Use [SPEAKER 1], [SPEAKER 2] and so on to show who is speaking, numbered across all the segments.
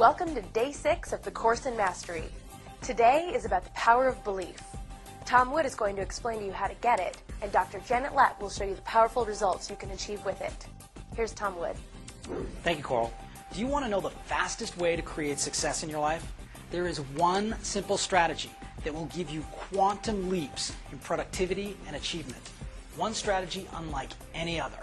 [SPEAKER 1] Welcome to Day 6 of the Course in Mastery. Today is about the power of belief. Tom Wood is going to explain to you how to get it, and Dr. Janet Lett will show you the powerful results you can achieve with it. Here's Tom Wood.
[SPEAKER 2] Thank you, Coral. Do you want to know the fastest way to create success in your life? There is one simple strategy that will give you quantum leaps in productivity and achievement. One strategy unlike any other.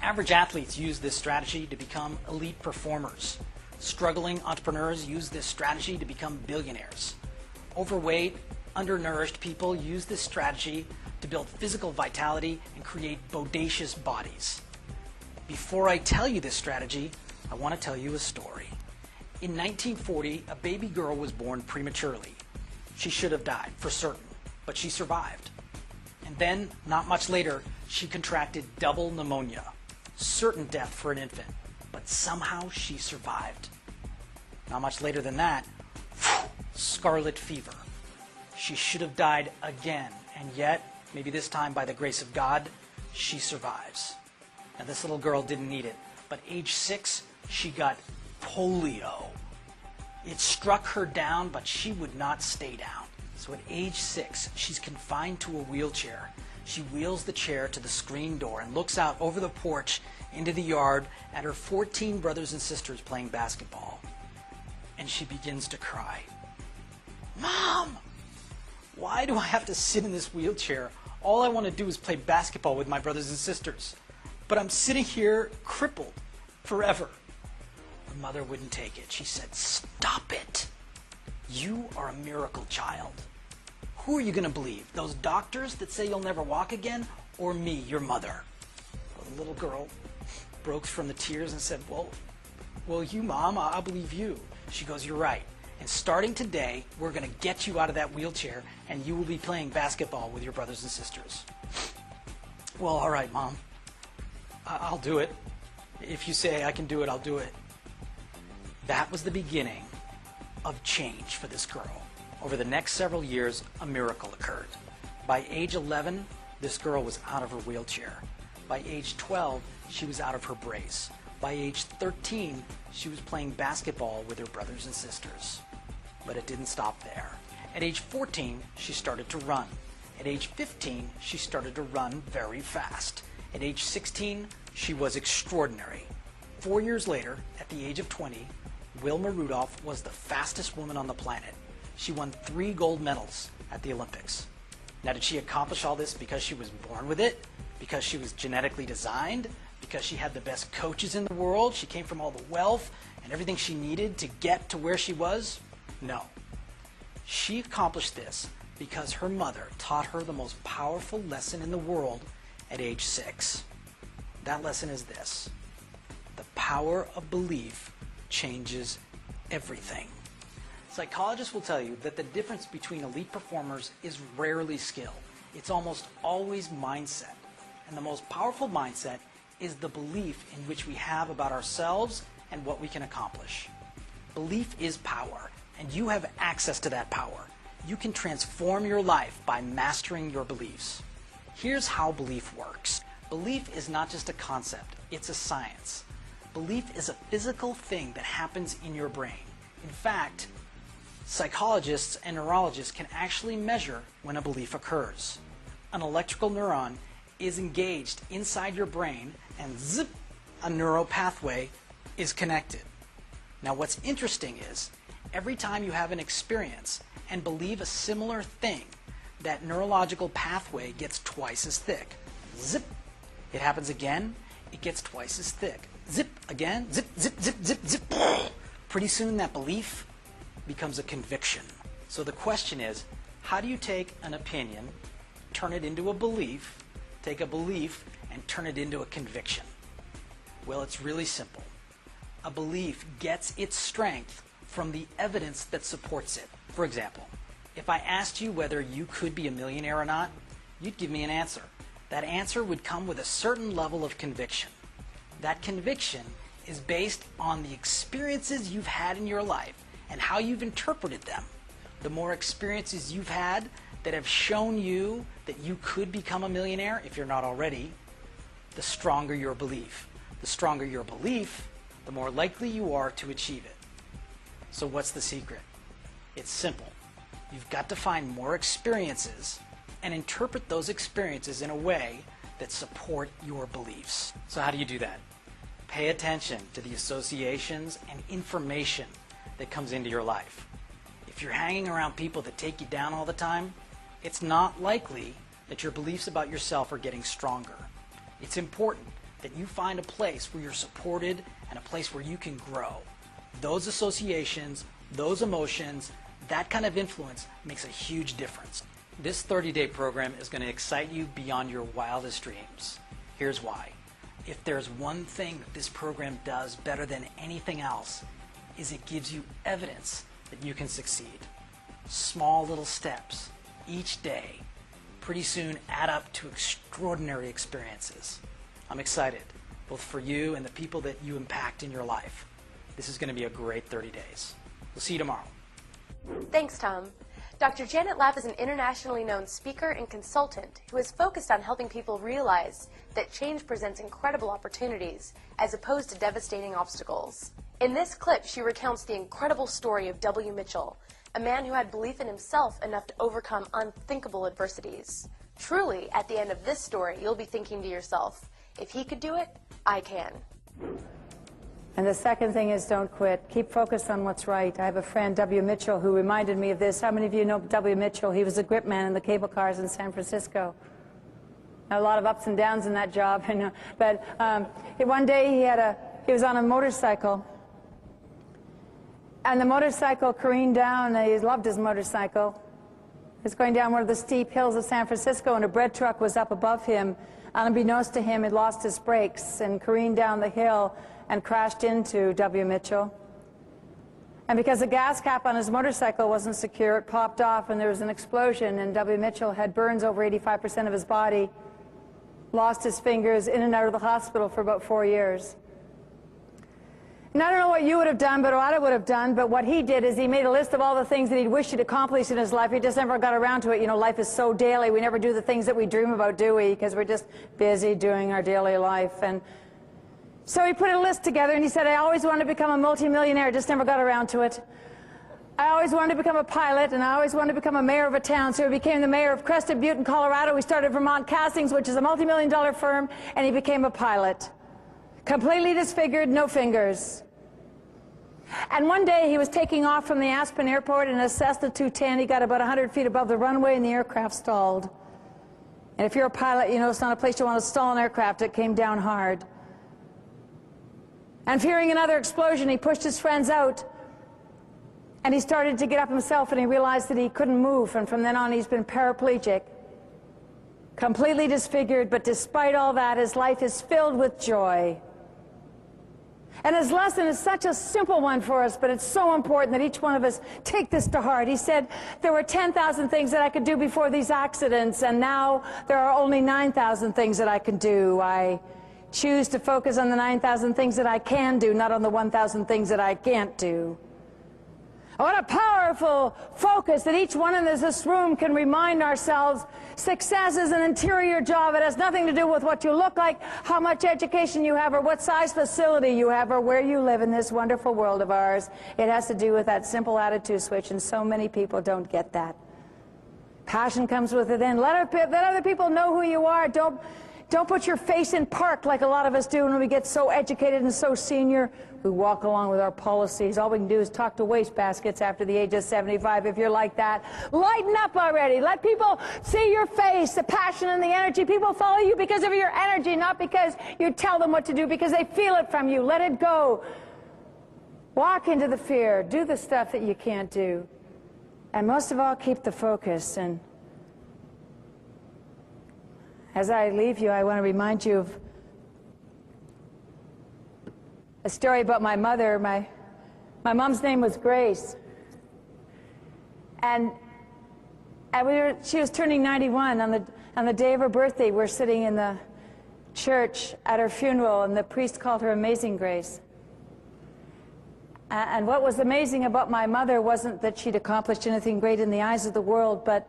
[SPEAKER 2] Average athletes use this strategy to become elite performers. Struggling entrepreneurs use this strategy to become billionaires. Overweight, undernourished people use this strategy to build physical vitality and create bodacious bodies. Before I tell you this strategy, I want to tell you a story. In 1940, a baby girl was born prematurely. She should have died, for certain, but she survived. And then, not much later, she contracted double pneumonia. Certain death for an infant, but somehow she survived. Not much later than that, scarlet fever. She should have died again, and yet, maybe this time by the grace of God, she survives. Now this little girl didn't need it, but age 6, she got polio. It struck her down, but she would not stay down. So at age 6, she's confined to a wheelchair. She wheels the chair to the screen door and looks out over the porch into the yard at her 14 brothers and sisters playing basketball. And she begins to cry. Mom! Why do I have to sit in this wheelchair? All I want to do is play basketball with my brothers and sisters. But I'm sitting here crippled forever. Her mother wouldn't take it. She said, "Stop it. You are a miracle child. Who are you going to believe? Those doctors that say you'll never walk again, or me, your mother?" Well, the little girl broke from the tears and said, well, you, Mom, I'll believe you. She goes, "You're right. And starting today, we're going to get you out of that wheelchair, and you will be playing basketball with your brothers and sisters." Well, all right, Mom. I'll do it. If you say I can do it, I'll do it. That was the beginning of change for this girl. Over the next several years, a miracle occurred. By age 11, this girl was out of her wheelchair. By age 12, she was out of her brace. By age 13, she was playing basketball with her brothers and sisters. But it didn't stop there. At age 14, she started to run. At age 15, she started to run very fast. At age 16, she was extraordinary. 4 years later, at the age of 20, Wilma Rudolph was the fastest woman on the planet. She won 3 gold medals at the Olympics. Now, did she accomplish all this because she was born with it? Because she was genetically designed? Because she had the best coaches in the world? She came from all the wealth and everything she needed to get to where she was? No. She accomplished this because her mother taught her the most powerful lesson in the world at age 6. That lesson is this: the power of belief changes everything. Psychologists will tell you that the difference between elite performers is rarely skill. It's almost always mindset. And the most powerful mindset is the belief in which we have about ourselves and what we can accomplish. Belief is power, and you have access to that power. You can transform your life by mastering your beliefs. Here's how belief works. Belief is not just a concept, it's a science. Belief is a physical thing that happens in your brain. In fact, psychologists and neurologists can actually measure when a belief occurs. An electrical neuron is engaged inside your brain, and zip, a neural pathway is connected. Now, what's interesting is, every time you have an experience and believe a similar thing, that neurological pathway gets twice as thick. Zip. It happens again, it gets twice as thick. Zip again, zip, zip, zip, zip, zip. Pretty soon that belief becomes a conviction. So the question is, how do you take an opinion, turn it into a belief, take a belief, and turn it into a conviction? Well, it's really simple. A belief gets its strength from the evidence that supports it. For example, if I asked you whether you could be a millionaire or not, you'd give me an answer. That answer would come with a certain level of conviction. That conviction is based on the experiences you've had in your life and how you've interpreted them. The more experiences you've had that have shown you that you could become a millionaire, if you're not already, the stronger your belief. The stronger your belief, the more likely you are to achieve it. So what's the secret? It's simple. You've got to find more experiences and interpret those experiences in a way that support your beliefs. So how do you do that? Pay attention to the associations and information that comes into your life. If you're hanging around people that take you down all the time, it's not likely that your beliefs about yourself are getting stronger. It's important that you find a place where you're supported and a place where you can grow. Those associations, those emotions, that kind of influence makes a huge difference. This 30-day program is going to excite you beyond your wildest dreams. Here's why. If there's one thing that this program does better than anything else, is it gives you evidence that you can succeed. Small little steps, each day, pretty soon add up to extraordinary experiences. I'm excited, both for you and the people that you impact in your life. This is going to be a great 30 days. We'll see you tomorrow.
[SPEAKER 1] Thanks, Tom. Dr. Janet Lapp is an internationally known speaker and consultant who is focused on helping people realize that change presents incredible opportunities as opposed to devastating obstacles. In this clip, she recounts the incredible story of W. Mitchell, a man who had belief in himself enough to overcome unthinkable adversities. Truly, at the end of this story, you'll be thinking to yourself, if he could do it, I can.
[SPEAKER 3] And the second thing is don't quit. Keep focused on what's right. I have a friend, W. Mitchell, who reminded me of this. How many of you know W. Mitchell? He was a grip man in the cable cars in San Francisco. A lot of ups and downs in that job. But one day he was on a motorcycle. And the motorcycle careened down. He loved his motorcycle. He was going down one of the steep hills of San Francisco, and a bread truck was up above him. Unbeknownst to him, he'd lost his brakes and careened down the hill and crashed into W. Mitchell. And because the gas cap on his motorcycle wasn't secure, it popped off and there was an explosion, and W. Mitchell had burns over 85% of his body, lost his fingers, in and out of the hospital for about 4 years. And I don't know what you would have done, but what I would have done, but what he did is he made a list of all the things that he'd wished he'd accomplished in his life. He just never got around to it. You know, life is so daily. We never do the things that we dream about, do we? Because we're just busy doing our daily life. And so he put a list together, and he said, I always wanted to become a multimillionaire, just never got around to it. I always wanted to become a pilot, and I always wanted to become a mayor of a town. So he became the mayor of Crested Butte in Colorado. He started Vermont Castings, which is a multi-million-dollar firm, and he became a pilot. Completely disfigured, no fingers. And one day he was taking off from the Aspen airport in a Cessna 210. He got about 100 feet above the runway, and the aircraft stalled. And if you're a pilot, you know it's not a place you want to stall an aircraft. It came down hard. And fearing another explosion, he pushed his friends out, and he started to get up himself, and he realized that he couldn't move, and from then on he's been paraplegic, completely disfigured, but despite all that, his life is filled with joy. And his lesson is such a simple one for us, but it's so important that each one of us take this to heart. He said, there were 10,000 things that I could do before these accidents, and now there are only 9,000 things that I can do. I choose to focus on the 9,000 things that I can do, not on the 1,000 things that I can't do. What a powerful focus that each one in this room can remind ourselves. Success is an interior job. It has nothing to do with what you look like, how much education you have, or what size facility you have, or where you live in this wonderful world of ours. It has to do with that simple attitude switch, and so many people don't get that. Passion comes with it in. Let other people know who you are. Don't put your face in park like a lot of us do when we get so educated and so senior. We walk along with our policies. All we can do is talk to wastebaskets after the age of 75 if you're like that. Lighten up already. Let people see your face, the passion and the energy. People follow you because of your energy, not because you tell them what to do, because they feel it from you. Let it go. Walk into the fear. Do the stuff that you can't do. And most of all, keep the focus. And as I leave you, I want to remind you of a story about my mother. My mom's name was Grace. And she was turning 91 on the day of her birthday. We're sitting in the church at her funeral, and the priest called her Amazing Grace. And what was amazing about my mother wasn't that she'd accomplished anything great in the eyes of the world, but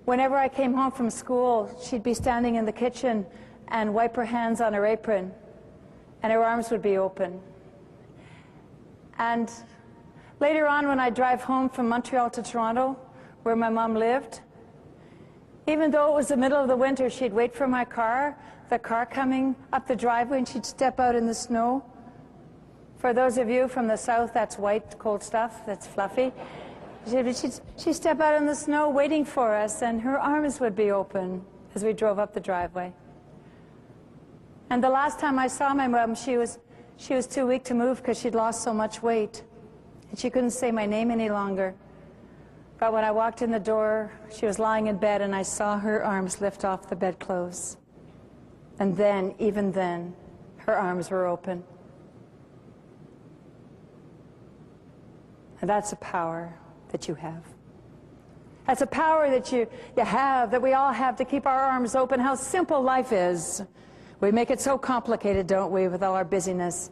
[SPEAKER 3] whenever I came home from school, she'd be standing in the kitchen and wipe her hands on her apron, and her arms would be open. And Later on, when I drive home from Montreal to Toronto, where my mom lived, even though it was the middle of the winter, she'd wait for my car, the car coming up the driveway, and she'd step out in the snow. For those of you from the south, that's white, cold stuff, that's fluffy. She'd step out in the snow waiting for us, and her arms would be open as we drove up the driveway. And the last time I saw my mom, she was too weak to move because she'd lost so much weight. And she couldn't say my name any longer. But when I walked in the door, she was lying in bed, and I saw her arms lift off the bedclothes. And then, even then, her arms were open. And that's a power that you have. That's a power that you have, that we all have, to keep our arms open. How simple life is. We make it so complicated, don't we, with all our busyness.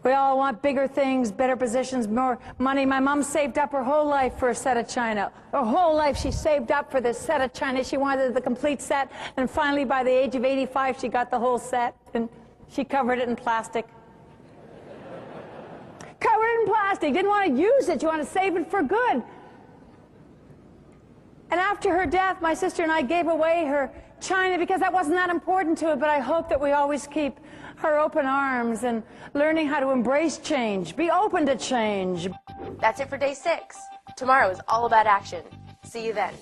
[SPEAKER 3] We all want bigger things, better positions, more money. My mom saved up her whole life for a set of china. Her whole life she saved up for this set of china. She wanted the complete set. And finally, by the age of 85, she got the whole set. And she covered it in plastic. Covered it in plastic. Didn't want to use it. She wanted to save it for good. And after her death, my sister and I gave away her china because that wasn't that important to her. But I hope that we always keep her open arms and learning how to embrace change. Be open to change.
[SPEAKER 1] That's it for day 6. Tomorrow is all about action. See you then.